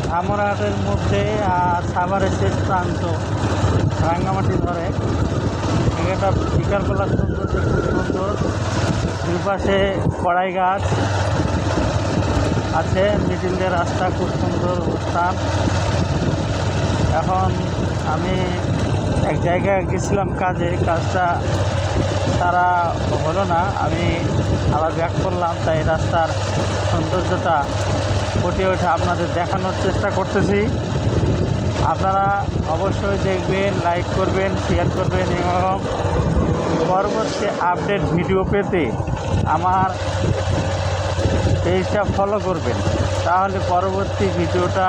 ধামরাহাটের মধ্যে আর সাভারের শেষ প্রান্ত রাঙ্গামাটি ধরে এখানটা বিকালবেলা সৌন্দর্য খুব সুন্দর। দুপাশে কড়াই গাছ আছে, মিডিল দিয়ে রাস্তা, খুব সুন্দর স্থান। এখন আমি এক জায়গায় গেছিলাম কাজে, কাজটা তারা হলো না, আমি আবার ব্যাক করলাম। তাই রাস্তার সৌন্দর্যটা ফুটে ওঠে আপনাদের দেখানোর চেষ্টা করতেছি। আপনারা অবশ্যই দেখবেন, লাইক করবেন, শেয়ার করবেন এবং পরবর্তী আপডেট ভিডিও পেতে আমার পেজটা ফলো করবেন। তাহলে পরবর্তী ভিডিওটা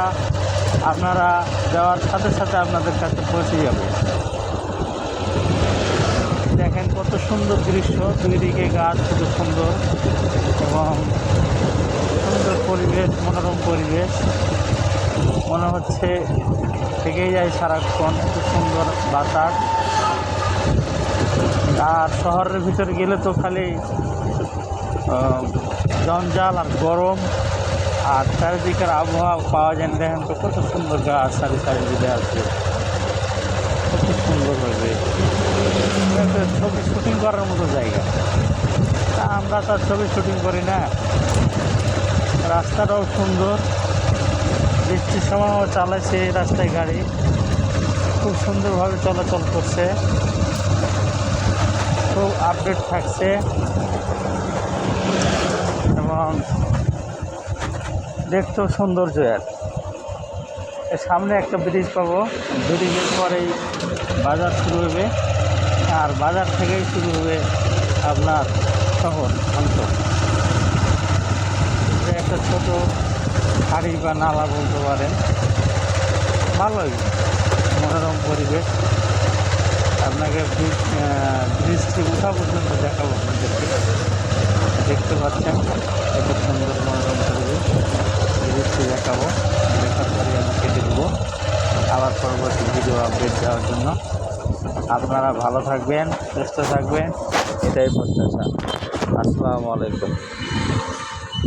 আপনারা দেওয়ার সাথে সাথে আপনাদের কাছে পৌঁছে যাবে। দেখেন কত সুন্দর দৃশ্য, দুই দিকে গাছ, খুব সুন্দর এবং সুন্দর পরিবেশ, মনোরম পরিবেশ। মনে হচ্ছে থেকেই যায় সারাক্ষণ, খুব সুন্দর বাতাস। আর শহরের ভিতরে গেলে তো খালি জঞ্জাল আর গরম, আর চারিদিকের আবহাওয়া পাওয়া যায় না। দেখেন তো কত সুন্দর গাছ সারি সারি দিকে আছে, কত সুন্দর হবে। ছবি শুটিং করার মতো জায়গা। তা আমরা তো ছবি শুটিং করি না। রাস্তাটাও সুন্দর, বৃষ্টির সময়ও চালাচ্ছে এই রাস্তায় গাড়ি, খুব সুন্দরভাবে চলাচল করছে, খুব আপডেট থাকছে। এবং দেখতেও সৌন্দর্য। এর সামনে একটা ব্রিজ পাবো, ব্রিজের পরেই বাজার শুরু হবে, আর বাজার থেকেই শুরু হবে আপনার শহর অঞ্চল। একটা ছোট খাড়ি বা নালা বলতে পারেন, ভালোই মনোরম পরিবেশ। আপনাকে ব্রিজ থেকে উঠা পর্যন্ত দেখাবো আপনাদেরকে। দেখতে পাচ্ছেন কত সুন্দর মনোরম পরিবেশ, ব্রিজটি দেখাবো। দেখার পরে আমি কেটে দেবো আবার পরবর্তী ভিডিও আপডেট দেওয়ার জন্য। আপনারা ভালো থাকবেন, সুস্থ থাকবেন, এটাই প্রত্যাশা। আসসালামু আলাইকুম।